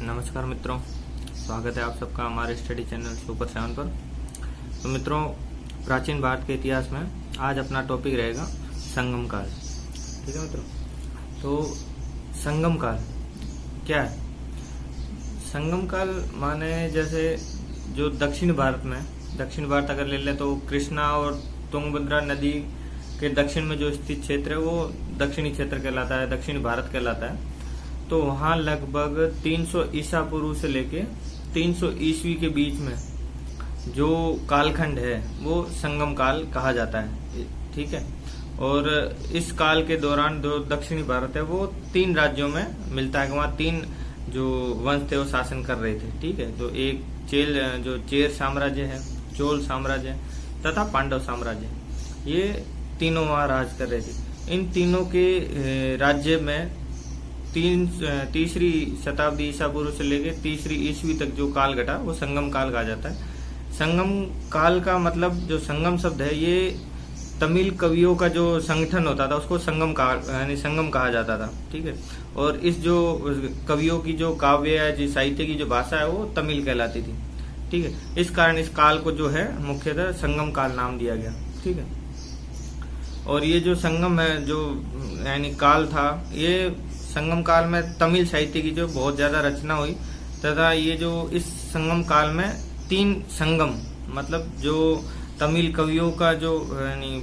नमस्कार मित्रों, स्वागत है आप सबका हमारे स्टडी चैनल सुपर 7 पर। तो मित्रों, प्राचीन भारत के इतिहास में आज अपना टॉपिक रहेगा संगम काल। ठीक है मित्रों, तो संगम काल क्या है? संगम काल माने जैसे जो दक्षिण भारत अगर ले लें तो कृष्णा और तुंगभद्रा नदी के दक्षिण में जो स्थित क्षेत्र है वो दक्षिणी क्षेत्र कहलाता है, दक्षिण भारत कहलाता है। तो वहाँ लगभग 300 ईसा पूर्व से लेके 300 ईस्वी के बीच में जो कालखंड है वो संगम काल कहा जाता है। ठीक है, और इस काल के दौरान जो दक्षिणी भारत है वो 3 राज्यों में मिलता है। वहाँ 3 जो वंश थे वो शासन कर रहे थे। ठीक है, तो एक चेर साम्राज्य है, चोल साम्राज्य तथा पांडव साम्राज्य, ये तीनों वहाँ राज कर रहे थे। इन तीनों के राज्य में तीसरी शताब्दी ईसा पूर्व से लेके तीसरी ईस्वी तक जो काल घटा वो संगम काल कहा जाता है। संगम काल का मतलब जो संगम शब्द है ये तमिल कवियों का जो संगठन होता था उसको संगम काल यानी संगम कहा जाता था। ठीक है, और इस जो कवियों की जो काव्य है, जो साहित्य की जो भाषा है वो तमिल कहलाती थी। ठीक है, इस कारण इस काल को जो है मुख्यतः संगम काल नाम दिया गया। ठीक है, और ये जो संगम है जो यानी काल था, ये संगम काल में तमिल साहित्य की जो बहुत ज्यादा रचना हुई तथा ये जो इस संगम काल में 3 संगम मतलब जो तमिल कवियों का जो यानी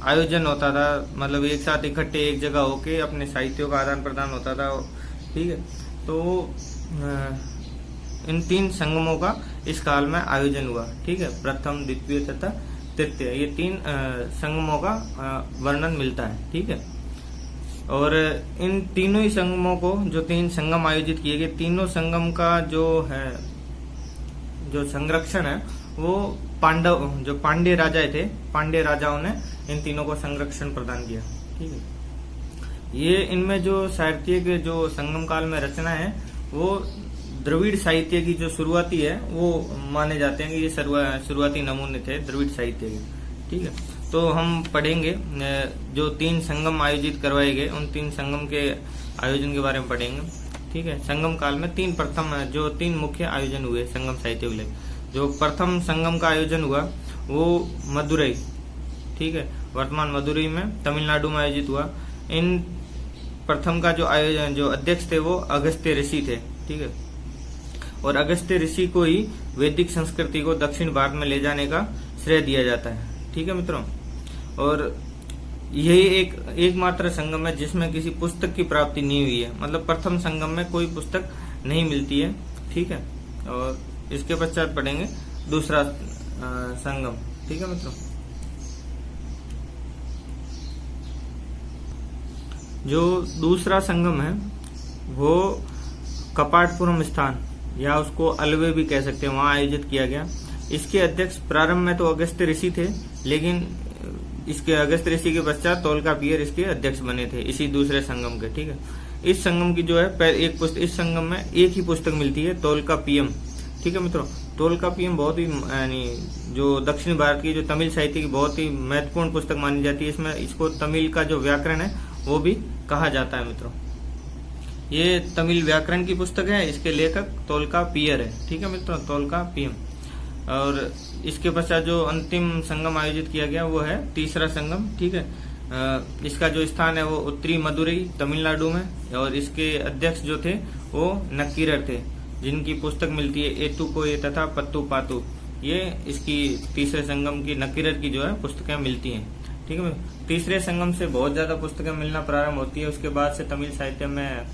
आयोजन होता था, मतलब एक साथ इकट्ठे एक जगह होके अपने साहित्यों का आदान प्रदान होता था। ठीक है, तो इन 3 संगमों का इस काल में आयोजन हुआ। ठीक है, प्रथम, द्वितीय तथा तृतीय, ये 3 संगमों का वर्णन मिलता है। ठीक है, और इन तीनों ही संगमों को जो 3 संगम आयोजित किए गए, तीनों संगम का जो है जो संरक्षण है वो पांड्य राजा थे, पांड्य राजाओं ने इन तीनों को संरक्षण प्रदान किया। ठीक है, ये इनमें जो साहित्य के जो संगम काल में रचना है वो द्रविड़ साहित्य की जो शुरुआती है वो माने जाते हैं कि ये शुरुआती नमूने थे द्रविड़ साहित्य के। ठीक है, तो हम पढ़ेंगे जो 3 संगम आयोजित करवाए गए, उन 3 संगम के आयोजन के बारे में पढ़ेंगे। ठीक है, संगम काल में 3 मुख्य आयोजन हुए संगम साहित्य के लिए। जो प्रथम संगम का आयोजन हुआ वो मदुरई, ठीक है, वर्तमान मदुरई में तमिलनाडु में आयोजित हुआ। इन प्रथम का जो अध्यक्ष थे वो अगस्त्य ऋषि थे। ठीक है, और अगस्त्य ऋषि को ही वैदिक संस्कृति को दक्षिण भारत में ले जाने का श्रेय दिया जाता है। ठीक है मित्रों, और यही एकमात्र संगम है जिसमें किसी पुस्तक की प्राप्ति नहीं हुई है, मतलब प्रथम संगम में कोई पुस्तक नहीं मिलती है। ठीक है, और इसके पश्चात पढ़ेंगे दूसरा संगम। ठीक है मित्रों, जो दूसरा संगम है वो कपाटपुरम स्थान या उसको अलवे भी कह सकते हैं, वहां आयोजित किया गया। इसके अध्यक्ष प्रारंभ में तो अगस्त्य ऋषि थे, लेकिन इसके अगस्त्य ऋषि के पश्चात तोल्कापियर इसके अध्यक्ष बने थे इसी दूसरे संगम के। ठीक है, इस संगम की जो है इस संगम में एक ही पुस्तक मिलती है, तोल्कापियम। ठीक है मित्रों, तोल्कापियम बहुत ही यानी जो दक्षिण भारत की जो तमिल साहित्य की बहुत ही महत्वपूर्ण पुस्तक मानी जाती है। इसमें इसको तमिल का जो व्याकरण है वो भी कहा जाता है मित्रों। ये तमिल व्याकरण की पुस्तक है, इसके लेखक तोल्कापियर है। ठीक है मित्रों, तोल्कापियम। और इसके पश्चात जो अंतिम संगम आयोजित किया गया वो है तीसरा संगम। ठीक है, इसका जो स्थान है वो उत्तरी मदुरई तमिलनाडु में, और इसके अध्यक्ष जो थे वो नक्कीरर थे, जिनकी पुस्तक मिलती है एतुकोये तथा पत्तू पातू। ये इसकी तीसरे संगम की नक्कीरर की जो है पुस्तकें मिलती हैं। ठीक है, तीसरे संगम से बहुत ज्यादा पुस्तकें मिलना प्रारंभ होती है। उसके बाद से तमिल साहित्य में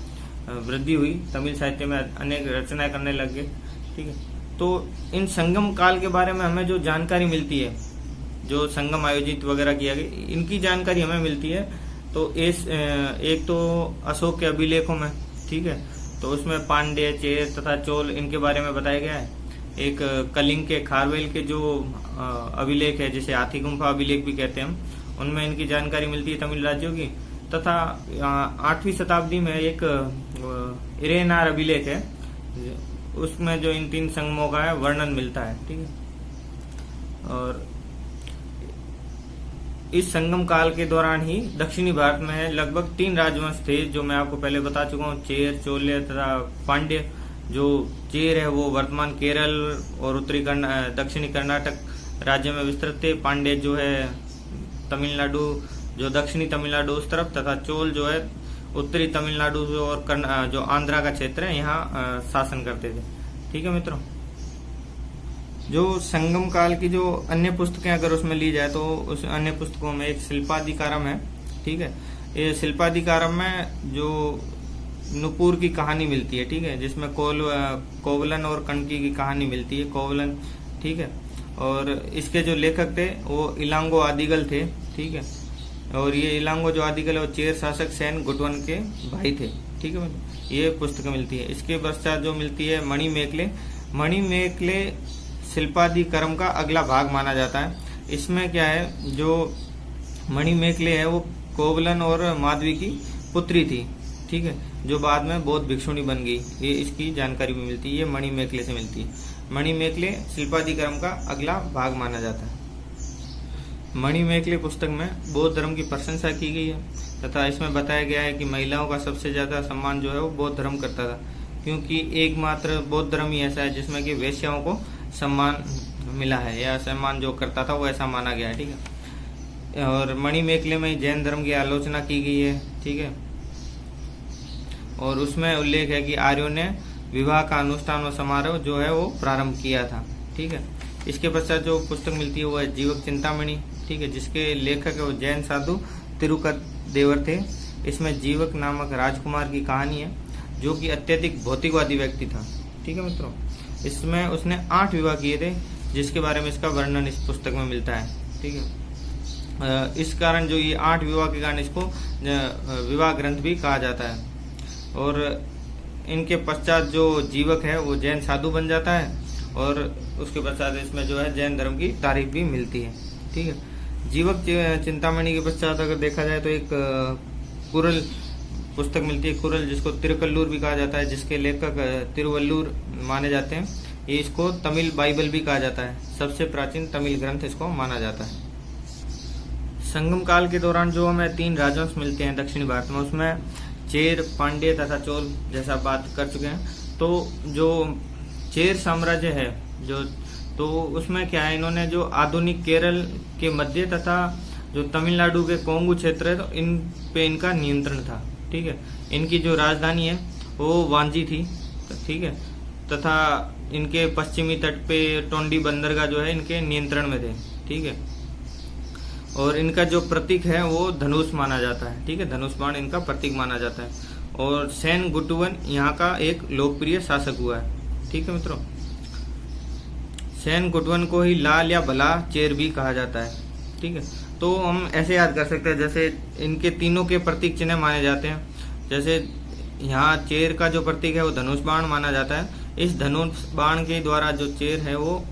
वृद्धि हुई, तमिल साहित्य में अनेक रचनाएं करने लग गए। ठीक है, तो इन संगम काल के बारे में हमें जो जानकारी मिलती है, जो संगम आयोजित वगैरह किया गया, इनकी जानकारी हमें मिलती है। तो एक तो अशोक के अभिलेखों में, ठीक है, तो उसमें पांड्य, चेर तथा चोल इनके बारे में बताया गया है। एक कलिंग के खारवेल के जो अभिलेख है, जिसे हाथी गुम्फा अभिलेख भी कहते हैं हम, उनमें इनकी जानकारी मिलती है तमिल राज्यों की। तथा 8वीं शताब्दी में एक इरेनार अभिलेख है, उसमें जो इन 3 संगमों का है वर्णन मिलता है। ठीक है, और इस संगम काल के दौरान ही दक्षिणी भारत में लगभग 3 राजवंश थे, जो मैं आपको पहले बता चुका हूँ, चेर, चोले तथा पांड्य। जो चेर है वो वर्तमान केरल और दक्षिणी कर्नाटक राज्य में विस्तृत थे। पांड्य जो है तमिलनाडु, जो दक्षिणी तमिलनाडु उस तरफ, तथा चोल जो है उत्तरी तमिलनाडु और जो आंध्रा का क्षेत्र है यहाँ शासन करते थे। ठीक है मित्रों, जो संगम काल की जो अन्य पुस्तकें अगर उसमें ली जाए तो उस अन्य पुस्तकों में एक शिल्पाधिकारम है। ठीक है, ये शिल्पाधिकारम में जो नुपुर की कहानी मिलती है, ठीक है, जिसमें कोवलन और कणकी की कहानी मिलती है, कोवलन। ठीक है, और इसके जो लेखक थे वो इलांगो आदिगल थे। ठीक है, और ये इलांगो जो आदिगल है वो चेर शासक सेन गुटवन के भाई थे। ठीक है, ये पुस्तक मिलती है। इसके पश्चात जो मिलती है मणिमेखले। मणिमेखले शिल्पाधिकारम का अगला भाग माना जाता है। इसमें क्या है, जो मणिमेखले है वो कोवलन और माधवी की पुत्री थी। ठीक है, जो बाद में बौद्ध भिक्षुणी बन गई, ये इसकी जानकारी भी मिलती है। ये मणिमेखले से मिलती है। मणिमेखले शिल्पाधिकारम का अगला भाग माना जाता है। मणिमेखले पुस्तक में बौद्ध धर्म की प्रशंसा की गई है तथा इसमें बताया गया है कि महिलाओं का सबसे ज्यादा सम्मान जो है वो बौद्ध धर्म करता था, क्योंकि एकमात्र बौद्ध धर्म ही ऐसा है जिसमें कि वेश्याओं को सम्मान मिला है, या सम्मान जो करता था वो ऐसा माना गया है। ठीक है, और मणिमेखले में जैन धर्म की आलोचना की गई है। ठीक है, और उसमें उल्लेख है कि आर्यों ने विवाह का अनुष्ठान और समारोह जो है वो प्रारंभ किया था। ठीक है, इसके पश्चात जो पुस्तक मिलती है वो है जीवक चिंतामणि। ठीक है, जिसके लेखक है वो जैन साधु तिरुकत देवर थे। इसमें जीवक नामक राजकुमार की कहानी है, जो कि अत्यधिक भौतिकवादी व्यक्ति था। ठीक है मित्रों, इसमें उसने 8 विवाह किए थे, जिसके बारे में इसका वर्णन इस पुस्तक में मिलता है। ठीक है, इस कारण जो ये 8 विवाह के कारण इसको विवाह ग्रंथ भी कहा जाता है। और इनके पश्चात जो जीवक है वो जैन साधु बन जाता है, और उसके पश्चात इसमें जो है जैन धर्म की तारीफ भी मिलती है। ठीक है, जीवक चिंतामणि के पश्चात अगर देखा जाए तो एक कुरल पुस्तक मिलती है, कुरल, जिसको तिरुकल्लूर भी कहा जाता है, जिसके लेखक तिरुवल्लूर माने जाते हैं। ये इसको तमिल बाइबल भी कहा जाता है, सबसे प्राचीन तमिल ग्रंथ इसको माना जाता है। संगम काल के दौरान जो हमें 3 राजवंश मिलते हैं दक्षिणी भारत में, उसमें चेर, पांड्य तथा चोल जैसा बात कर चुके हैं। तो जो चेर साम्राज्य है तो उसमें क्या है, इन्होंने जो आधुनिक केरल के मध्य तथा जो तमिलनाडु के कोंगू क्षेत्र है तो इन पे इनका नियंत्रण था। ठीक है, इनकी जो राजधानी है वो वांजी थी। ठीक है, तथा इनके पश्चिमी तट पे टोंडी बंदरगाह जो है इनके नियंत्रण में थे। ठीक है, और इनका जो प्रतीक है वो धनुष माना जाता है। ठीक है, धनुष बाण इनका प्रतीक माना जाता है। और सेन गुटवन यहाँ का एक लोकप्रिय शासक हुआ है। ठीक है मित्रों, सेन गुटवन को ही लाल या भला चेर भी कहा जाता है। ठीक है, तो हम ऐसे याद कर सकते हैं, जैसे इनके तीनों के प्रतीक चिन्ह माने जाते हैं। जैसे यहाँ चेर का जो प्रतीक है वो धनुष बाण माना जाता है। इस धनुष बाण के द्वारा जो चेर है वो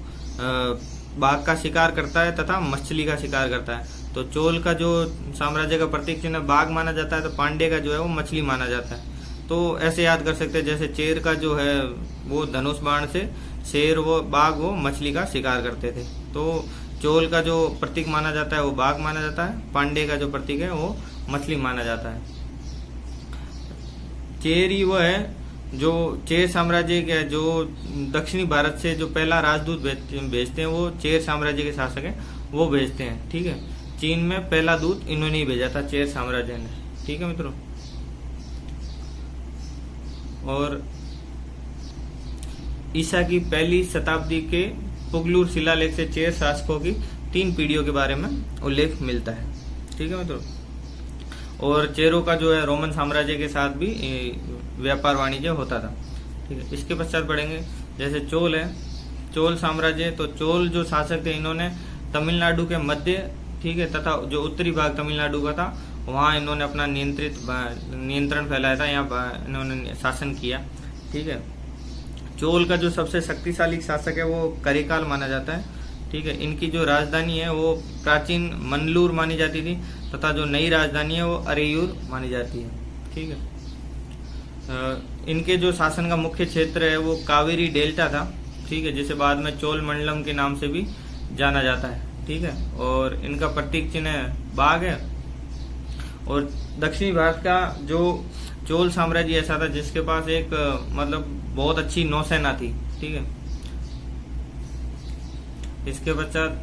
बाघ का शिकार करता है तथा मछली का शिकार करता है। तो चोल का जो साम्राज्य का प्रतीक चिन्ह बाघ माना जाता है, तो पांड्य का जो है वो मछली माना जाता है। तो ऐसे याद कर सकते हैं, जैसे चेर का जो है वो धनुष बाण से शेर वो बाघ वो मछली का शिकार करते थे। तो चोल का जो प्रतीक माना जाता है वो बाघ माना जाता है, पांड्य का जो प्रतीक है वो मछली माना जाता है। चेर ही वो है जो चेर साम्राज्य के जो दक्षिणी भारत से जो पहला राजदूत भेजते हैं वो चेर साम्राज्य के शासक हैं, वो भेजते हैं। ठीक है, चीन में पहला दूत इन्होंने ही भेजा था, चेर साम्राज्य ने। ठीक है मित्रों, और ईसा की पहली शताब्दी के पुगलूर शिलालेख से चेर शासकों की 3 पीढ़ियों के बारे में उल्लेख मिलता है। ठीक है मित्रों, और चेरों का जो है रोमन साम्राज्य के साथ भी व्यापार वाणिज्य होता था। ठीक है, इसके पश्चात बढ़ेंगे, जैसे चोल है, चोल साम्राज्य। तो चोल जो शासक थे इन्होंने तमिलनाडु के मध्य, ठीक है, तथा जो उत्तरी भाग तमिलनाडु का था वहाँ इन्होंने अपना नियंत्रण फैलाया था, यहाँ इन्होंने शासन किया। ठीक है, चोल का जो सबसे शक्तिशाली शासक है वो करिकाल माना जाता है। ठीक है, इनकी जो राजधानी है वो प्राचीन मनलूर मानी जाती थी, तथा जो नई राजधानी है वो अरेयूर मानी जाती है। ठीक है, इनके जो शासन का मुख्य क्षेत्र है वो कावेरी डेल्टा था। ठीक है, जिसे बाद में चोल मंडलम के नाम से भी जाना जाता है। ठीक है, और इनका प्रतीक चिन्ह बाघ है। और दक्षिणी भारत का जो चोल साम्राज्य ऐसा था जिसके पास एक मतलब बहुत अच्छी नौसेना थी, ठीक है। इसके पश्चात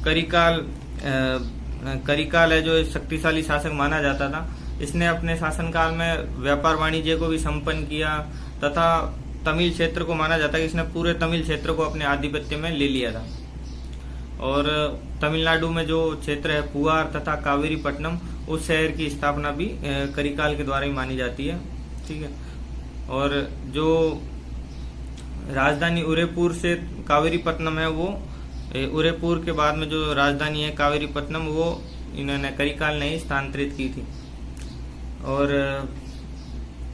करिकाल है जो शक्तिशाली शासक माना जाता था। इसने अपने शासनकाल में व्यापार वाणिज्य को भी संपन्न किया तथा तमिल क्षेत्र को माना जाता है कि इसने पूरे तमिल क्षेत्र को अपने आधिपत्य में ले लिया था। और तमिलनाडु में जो क्षेत्र है पुआर तथा कावेरी पट्टनम, उस शहर की स्थापना भी करिकाल के द्वारा ही मानी जाती है, ठीक है। और जो राजधानी उदयपुर से कावेरी पट्टनम है, वो उदयपुर के बाद में जो राजधानी है कावेरी पट्टनम, वो इन्होंने करिकाल ने ही स्थानांतरित की थी। और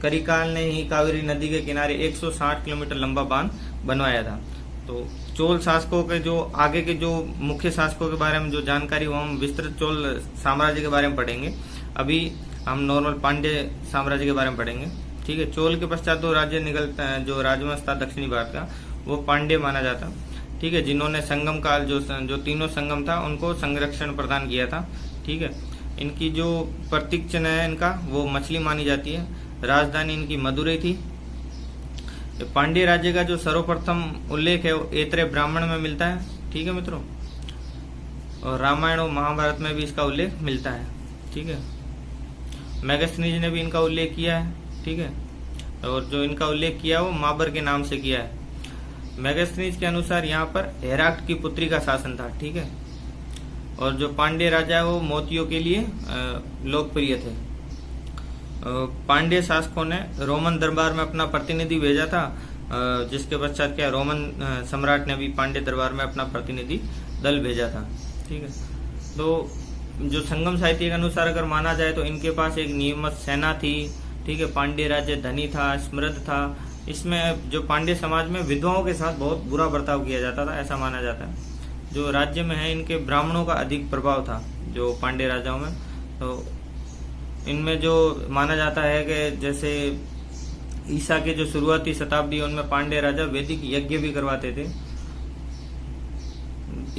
करिकाल ने ही कावेरी नदी के किनारे 160 किलोमीटर लंबा बांध बनवाया था। तो चोल शासकों के जो आगे के जो मुख्य शासकों के बारे में जो जानकारी वो हम विस्तृत चोल साम्राज्य के बारे में पढ़ेंगे। अभी हम नॉर्मल पांड्य साम्राज्य के बारे में पढ़ेंगे, ठीक है। चोल के पश्चात दो राज्य निकलता है, जो राजवंश था दक्षिणी भारत का, वो पांड्य माना जाता, ठीक है, जिन्होंने संगम काल जो तीनों संगम था उनको संरक्षण प्रदान किया था, ठीक है। इनकी जो प्रतीक चिन्ह है इनका वो मछली मानी जाती है। राजधानी इनकी मदुरई थी। पांड्य राज्य का जो सर्वप्रथम उल्लेख है वो ऐतरेय ब्राह्मण में मिलता है, ठीक है मित्रों। और रामायण और महाभारत में भी इसका उल्लेख मिलता है, ठीक है। मेगस्थनीज ने भी इनका उल्लेख किया है, ठीक है। और जो इनका उल्लेख किया है वो माबर के नाम से किया है। मेगस्थनीज के अनुसार यहाँ पर हेराक्ट की पुत्री का शासन था, ठीक है। और जो पांड्य राजा है वो मोतियों के लिए लोकप्रिय थे। पांड्य शासकों ने रोमन दरबार में अपना प्रतिनिधि भेजा था, जिसके पश्चात क्या रोमन सम्राट ने भी पांड्य दरबार में अपना प्रतिनिधि दल भेजा था, ठीक है। तो जो संगम साहित्य के अनुसार अगर माना जाए तो इनके पास एक नियमित सेना थी, ठीक है। पांड्य राज्य धनी था, समृद्ध था। इसमें जो पांड्य समाज में विधवाओं के साथ बहुत बुरा बर्ताव किया जाता था, ऐसा माना जाता है। जो राज्य में है इनके ब्राह्मणों का अधिक प्रभाव था जो पांड्य राजाओं में। तो इनमें जो माना जाता है कि जैसे ईसा के जो शुरुआती शताब्दी उनमें पांड्य राजा वैदिक यज्ञ भी करवाते थे।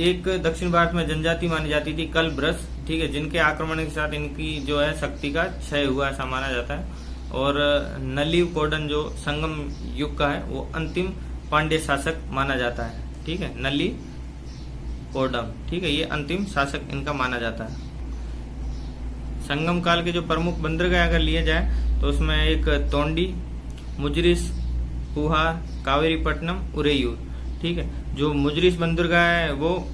एक दक्षिण भारत में जनजाति मानी जाती थी कलब्रस, ठीक है, जिनके आक्रमण के साथ इनकी जो है शक्ति का क्षय हुआ ऐसा माना जाता है। और नलिव कोडन जो संगम युग का है वो अंतिम पांड्य शासक माना जाता है, ठीक है। नली कोडम, ठीक है, ये अंतिम शासक इनका माना जाता है। संगम काल के जो प्रमुख बंदरगाह अगर लिए जाए तो उसमें एक तोंडी, मुजरिस, पुहार, कावेरीपट्टनम, उरेयूर, ठीक है। जो मुजरिस बंदरगाह है वो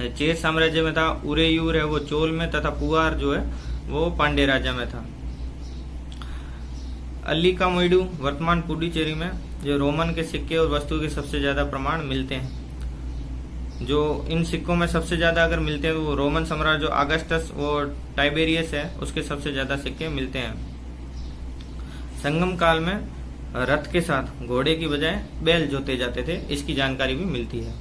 चेर साम्राज्य में था, उरेयूर है वो चोल में तथा पुहार जो है वो पांड्य राजा में था। अल्लिका मोइडू वर्तमान पुडुचेरी में जो रोमन के सिक्के और वस्तु के सबसे ज्यादा प्रमाण मिलते हैं। जो इन सिक्कों में सबसे ज्यादा अगर मिलते हैं वो रोमन सम्राट जो अगस्टस और टाइबेरियस है उसके सबसे ज्यादा सिक्के मिलते हैं। संगम काल में रथ के साथ घोड़े की बजाय बैल जोते जाते थे, इसकी जानकारी भी मिलती है।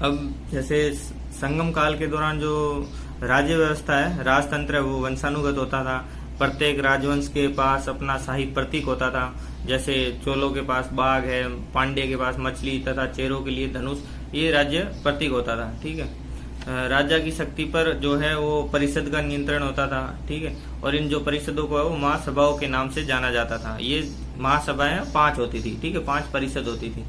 अब जैसे संगम काल के दौरान जो राज्य व्यवस्था है, राजतंत्र है, वो वंशानुगत होता था। प्रत्येक राजवंश के पास अपना शाही प्रतीक होता था। जैसे चोलों के पास बाघ है, पांड्य के पास मछली तथा चेरों के लिए धनुष, ये राज्य प्रतीक होता था, ठीक है। राजा की शक्ति पर जो है वो परिषद का नियंत्रण होता था, ठीक है। और इन जो परिषदों को है वो महासभाओं के नाम से जाना जाता था। ये महासभाएं 5 होती थी, ठीक है, 5 परिषद होती थी,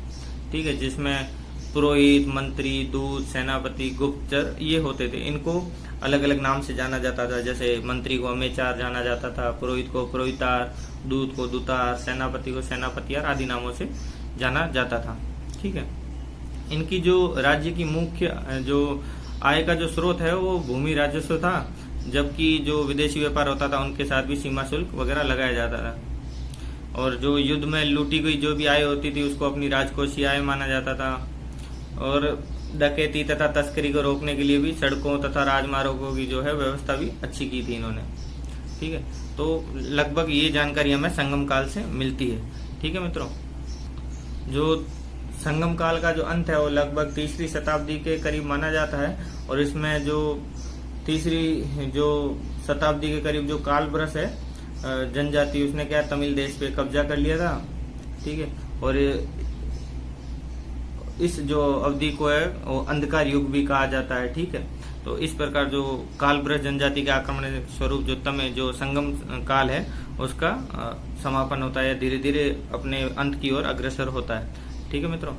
ठीक है, जिसमें पुरोहित, मंत्री, दूत, सेनापति, गुप्तचर ये होते थे। इनको अलग अलग नाम से जाना जाता था। जैसे मंत्री को अमेचार जाना जाता था, पुरोहित को पुरोहितार, दूत को दूतार, सेनापति को सेनापतियार आदि नामों से जाना जाता था, ठीक है। इनकी जो राज्य की मुख्य जो आय का जो स्रोत है वो भूमि राजस्व था, जबकि जो विदेशी व्यापार होता था उनके साथ भी सीमा शुल्क वगैरह लगाया जाता था। और जो युद्ध में लूटी गई जो भी आय होती थी उसको अपनी राजकोषीय आय माना जाता था। और डकैती तथा तस्करी को रोकने के लिए भी सड़कों तथा राजमार्गों की जो है व्यवस्था भी अच्छी की थी इन्होंने, ठीक है। तो लगभग ये जानकारी हमें संगम काल से मिलती है, ठीक है मित्रों। जो संगम काल का जो अंत है वो लगभग 3री शताब्दी के करीब माना जाता है। और इसमें जो 3री जो शताब्दी के करीब जो कालब्रस है जनजाति, उसने क्या तमिल देश पे कब्जा कर लिया था, ठीक है। और इस जो अवधि को है वो अंधकार युग भी कहा जाता है। ठीक है, तो इस प्रकार जो कालब्रज जनजाति के आक्रमण स्वरूप जो तमय जो संगम काल है उसका समापन होता है, धीरे धीरे अपने अंत की ओर अग्रसर होता है। ठीक है मित्रों,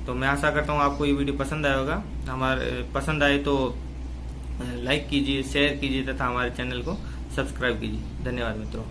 तो मैं आशा करता हूँ आपको ये वीडियो पसंद आया होगा। हमारे पसंद आए तो लाइक कीजिए, शेयर कीजिए तथा हमारे चैनल को सब्सक्राइब कीजिए। धन्यवाद मित्रों।